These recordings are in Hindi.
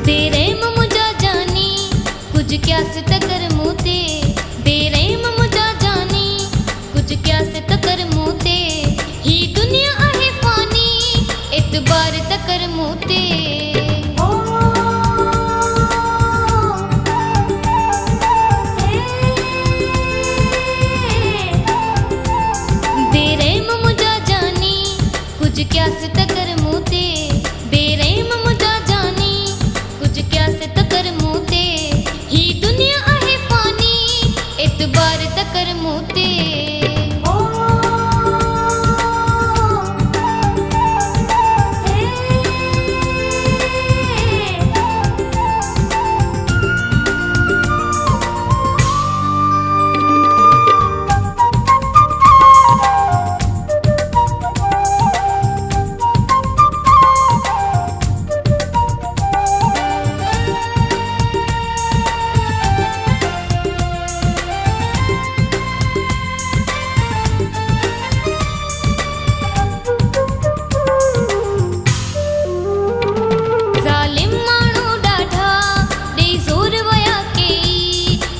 बेरहम मुझा जानी कुछ क्या से तकर मोते, बेरहम मुझा जानी कुछ क्या से तकर मोते, ही दुनिया आहे फानी एतबार तकर मोते। बेरहम मुझा जानी कुछ क्या से तकर मोते, बेरहम मुझा जानी कुछ क्या से तकर मोते, ही दुनिया आहे फानी एतबार तकर मोते।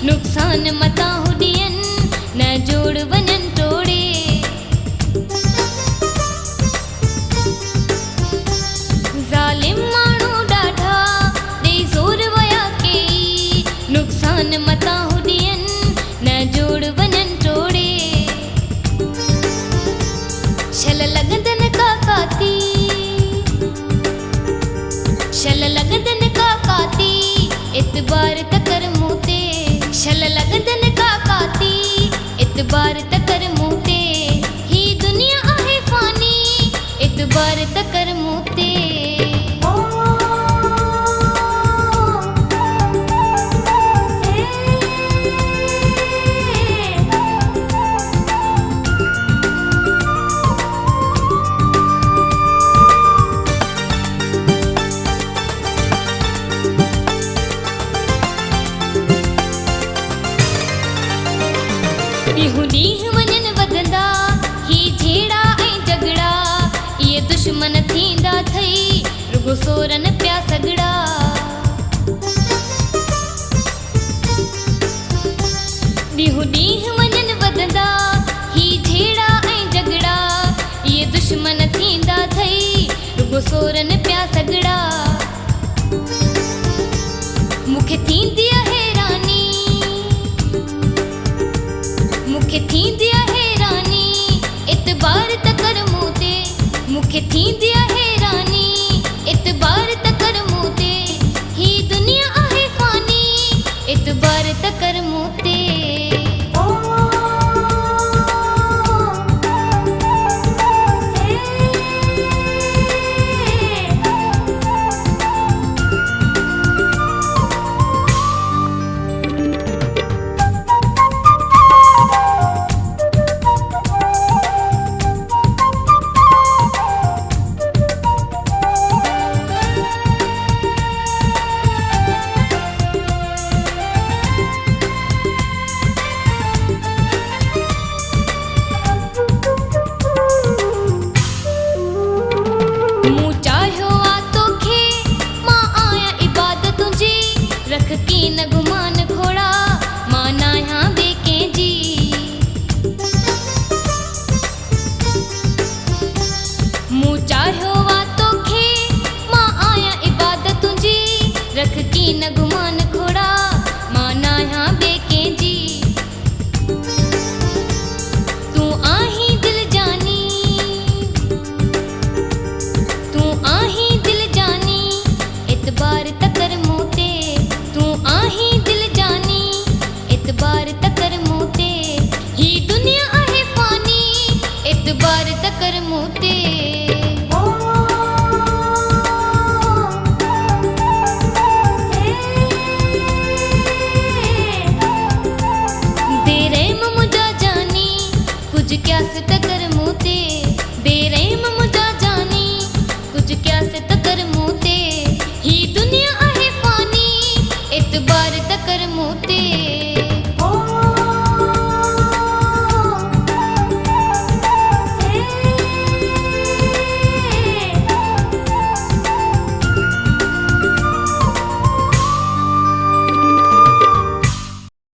नुकसान मता हुडियन न जोड़ वनन तोड़े, ज़ालिम माण्हू ॾाढा ॾेई ज़ोर वया कई, नुकसान मता हुडियन न जोड़ वनन तोड़े, छल लॻंदन काकाती, छल लॻंदन काकाती एतबार तकर मोते, छल लॻंदन काकाती एतबार तकर मोते, ही दुनिया आहे फानी एतबार तकर मोते। ॾींहुं ॾींहुं वञनि वधंदा ही झेड़ा ऐं झगड़ा, इहे दुश्मन थींदा थई रुगो सोरन पिया सगड़ा। ॾींहुं ॾींहुं वञनि वधंदा ही झेड़ा ऐं झगड़ा, इहे दुश्मन थींदा थई रुगो सोरन पिया सगड़ा। मूंखे थींदी आहे हैरानी, मूंखे थींदी आहे हैरानी एतबार तकर मोते, मूंखे थींदी आहे हैरानी एतबार तकर मोते, ही दुनिया आहे फानी एतबार तकर मोते। मूं चाहियो आ तोखे मां आहियां इबादत तुंहिंजी, रख की न गुमान खोड़ा मां न आहियां ॿिए कंहिंजी। मूं चाहियो आ तोखे मां आहियां इबादत तुंहिंजी, रख की न गुमान खोड़ा मां न आहियां ॿिए कंहिंजी। तूं आहीं दिल जानी, तूं आहीं दिल जानी एतबार तकर मोते, तूं आहीं दिल जानी एतबार तकर मोते, ही दुनिया आहे फानी एतबार तकर मोते। बेरहम मुझा जानी कुछ क्या से तकर मोते, बेरहम मुझा जानी कुछ क्या से तकर मोते, ही दुनिया आहे फानी एतबार